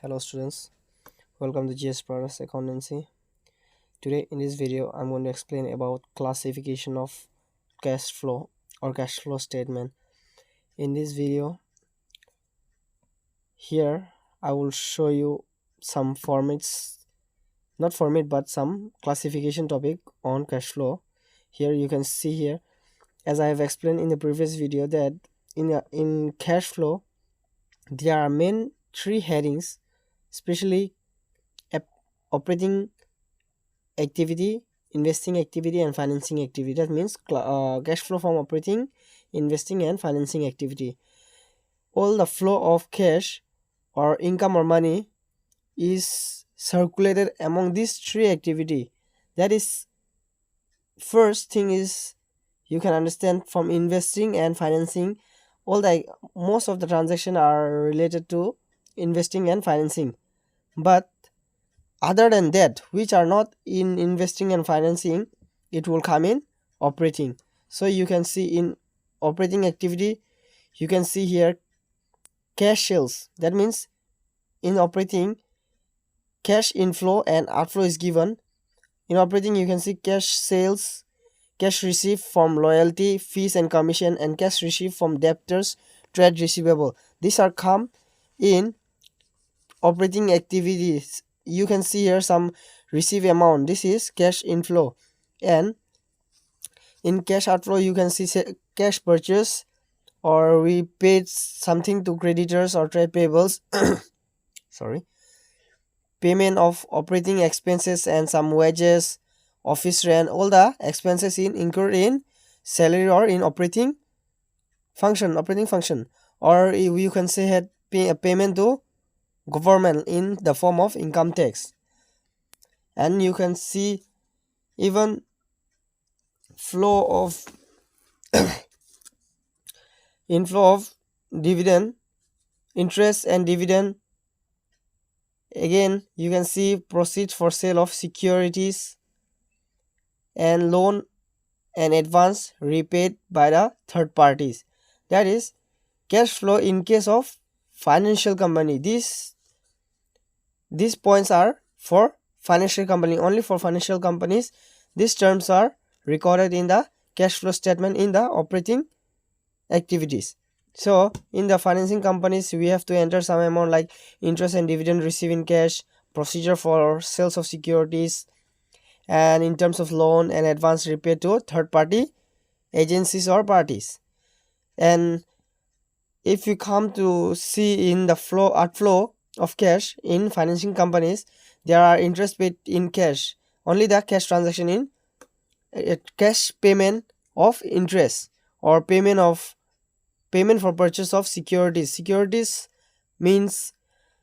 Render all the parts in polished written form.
Hello students, welcome to GS Brothers Accountancy. Today in this video I'm going to explain about classification of cash flow or cash flow statement. In this video here I will show you some formats, not format but some classification topic on cash flow. Here you can see here, as I have explained in the previous video, that in cash flow there are main three headings, especially operating activity, investing activity, and financing activity. That means cash flow from operating, investing, and financing activity. All the flow of cash or income or money is circulated among these three activity. That is, first thing is, you can understand from investing and financing, all the most of the transaction are related to investing and financing. But other than that, which are not in investing and financing, it will come in operating. So you can see in operating activity, you can see here cash sales. That means in operating, cash inflow and outflow is given. In operating, you can see cash sales, cash received from loyalty, fees and commission, and cash received from debtors, trade receivable. These are come in operating activities. You can see here some receive amount. This is cash inflow. And in cash outflow, you can see cash purchase, or we paid something to creditors or trade payables. Sorry, payment of operating expenses and some wages, office rent, all the expenses incurred in salary or in operating function, or you can say had a payment to government in the form of income tax. And you can see even flow of inflow of dividend, interest and dividend. Again, you can see proceeds for sale of securities and loan and advance repaid by the third parties. That is cash flow in case of financial company. These points are for financial company, only for financial companies. These terms are recorded in the cash flow statement in the operating activities. So in the financing companies, we have to enter some amount like interest and dividend received in cash, procedure for sales of securities, and in terms of loan and advance repaid to third party agencies or parties. And if you come to see in the outflow of cash in financing companies, there are interest paid in cash, only the cash transaction in cash payment of interest, or payment for purchase of securities means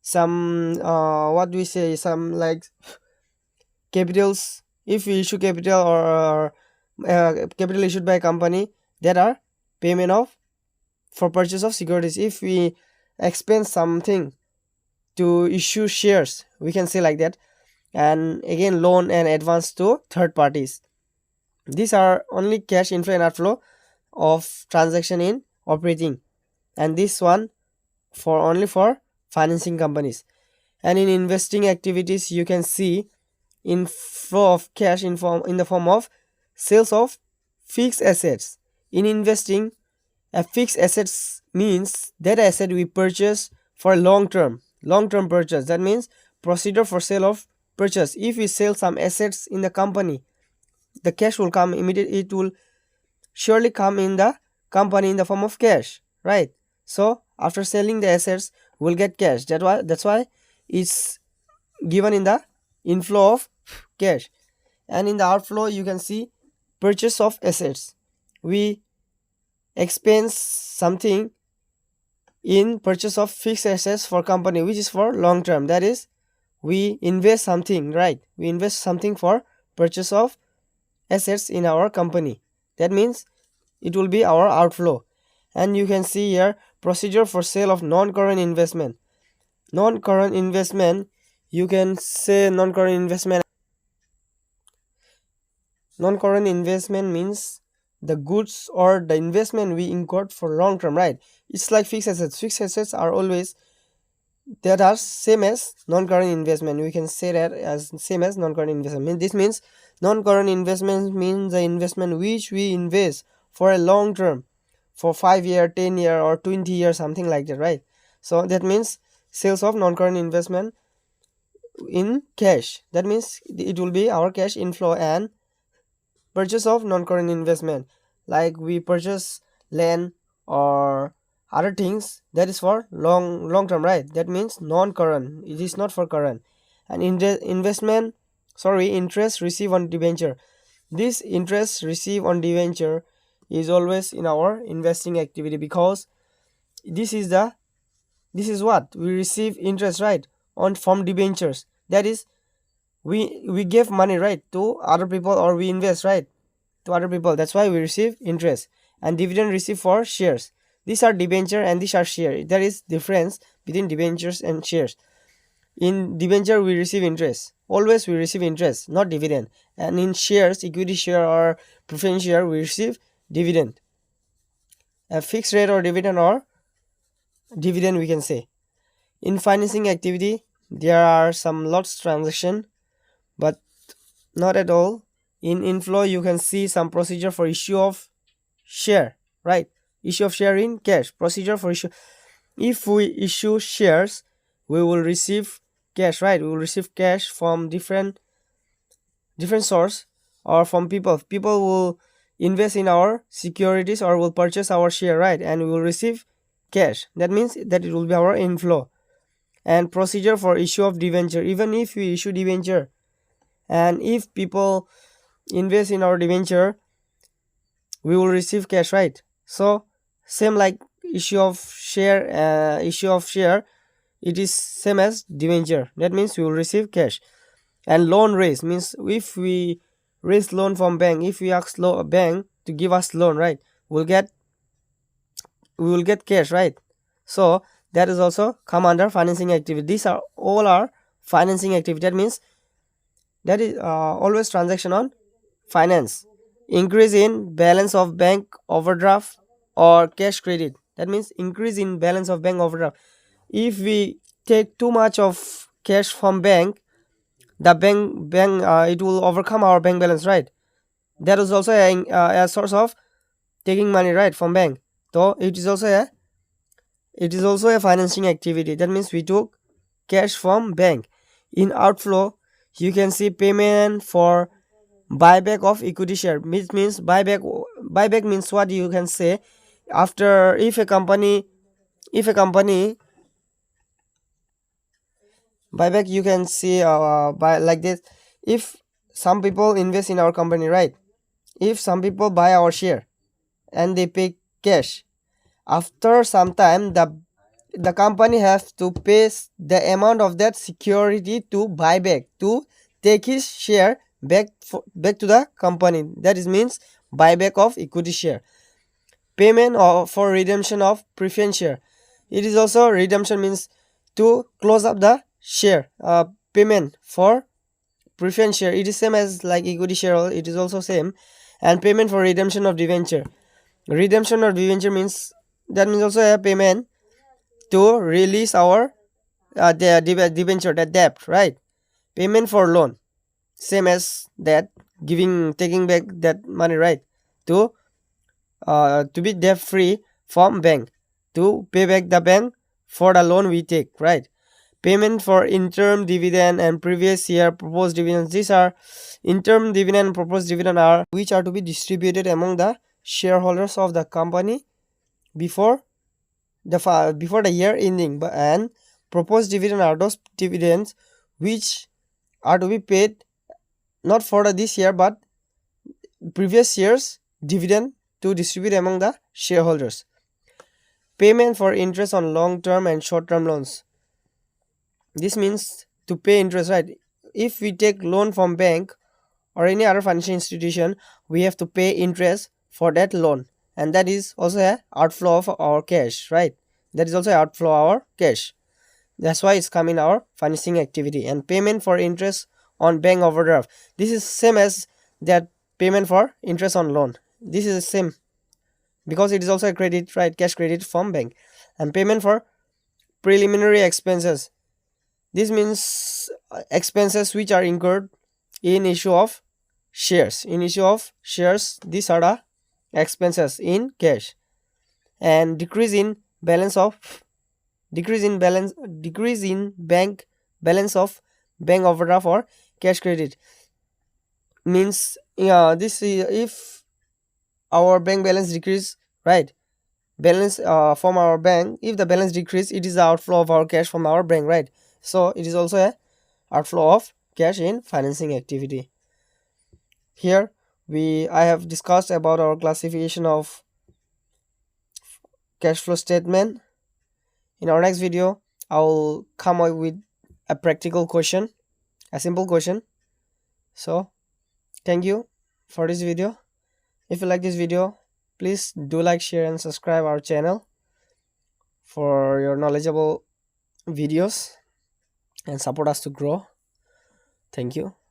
some what do we say, some like capitals. If we issue capital or capital issued by a company, there are payment of for purchase of securities. If we expense something to issue shares, we can say like that. And again, loan and advance to third parties. These are only cash inflow and outflow of transaction in operating, and this one for only for financing companies. And in investing activities, you can see inflow of cash in the form of sales of fixed assets. In investing, a fixed assets means that asset we purchase for long term purchase. That means procedure for sale of purchase. If we sell some assets in the company, the cash will come immediately. It will surely come in the company in the form of cash, right? So after selling the assets, we'll get cash. That's why it's given in the inflow of cash. And in the outflow, you can see purchase of assets. We expense something in purchase of fixed assets for company, which is for long term. That is, we invest something, right? We invest something for purchase of assets in our company. That means it will be our outflow. And you can see here procedure for sale of non-current investment. Non-current investment, you can say non-current investment means the goods or the investment we incurred for long term, right? It's like fixed assets. Fixed assets are always that are same as non-current investment. We can say that as same as non-current investment. This means non-current investment means the investment which we invest for a long term, for 5 year, 10 year, or 20 years, something like that, right? So that means sales of non-current investment in cash. That means it will be our cash inflow. And purchase of non-current investment, like we purchase land or other things, that is for long term, right? That means non-current, it is not for current. And investment, sorry, interest received on debenture. This interest received on debenture is always in our investing activity, because this is the this is what we receive interest, right, on from debentures. That is, we give money, right, to other people, or we invest, right, to other people. That's why we receive interest. And dividend received for shares. These are debenture and these are share. There is difference between debentures and shares. In debenture we receive interest. Always we receive interest, not dividend. And in shares, equity share or preference share, we receive dividend. A fixed rate or dividend we can say. In financing activity, there are some lots transaction, but not at all. In inflow, you can see some procedure for issue of share, right? Issue of share in cash. Procedure for issue. If we issue shares, we will receive cash, right? We will receive cash from different source, or from people. People will invest in our securities or will purchase our share, right? And we will receive cash. That means that it will be our inflow. And procedure for issue of debenture. Even if we issue debenture, and if people invest in our debenture, we will receive cash, right? So same like issue of share, it is same as debenture. That means we will receive cash. And loan raise means if we raise loan from bank, if we ask bank to give us loan, right, we will get cash, right? So that is also come under financing activity. These are all our financing activity. That means that is always transaction on finance. Increase in balance of bank overdraft or cash credit. That means increase in balance of bank overdraft. If we take too much of cash from bank, the bank it will overcome our bank balance, right? That is also a source of taking money, right, from bank. So it is also a financing activity. That means we took cash from bank. In outflow, you can see payment for buyback of equity share. Which means buyback means what you can say, after if a company buyback, you can see by like this. If some people invest in our company, right, if some people buy our share and they pay cash, after some time the company has to pay the amount of that security to buy back, to take his share back to the company. That is means buyback of equity share. Payment for redemption of preference share. It is also redemption means to close up the share. Payment for preference share, it is same as like equity share, it is also same. And payment for redemption of debenture. Redemption of debenture means, that means also a payment to release our debenture, the debt, right? Payment for loan, same as that, taking back that money, right, to be debt free from bank, to pay back the bank for the loan we take, right? Payment for interim dividend and previous year proposed dividends. These are interim dividend and proposed dividend are which are to be distributed among the shareholders of the company before the year ending. And proposed dividend are those dividends which are to be paid not for this year but previous year's dividend, to distribute among the shareholders. Payment for interest on long term and short term loans. This means to pay interest, right? If we take loan from bank or any other financial institution, we have to pay interest for that loan, and that is also a outflow of our cash, right? That is also a outflow of our cash. That's why it's coming our financing activity. And payment for interest on bank overdraft, this is same as that payment for interest on loan. This is the same because it is also a credit, right? Cash credit from bank. And payment for preliminary expenses. This means expenses which are incurred in issue of shares. In issue of shares, these are the expenses in cash. And decrease in bank balance of bank overdraft or cash credit means this is if our bank balance decrease, right? Balance from our bank, if the balance decrease, it is the outflow of our cash from our bank, right? So it is also a outflow of cash in financing activity. Here I have discussed about our classification of cash flow statement. In our next video, I will come up with a practical question, a simple question. So thank you for this video. If you like this video, please do like, share and subscribe our channel for your knowledgeable videos and support us to grow. Thank you.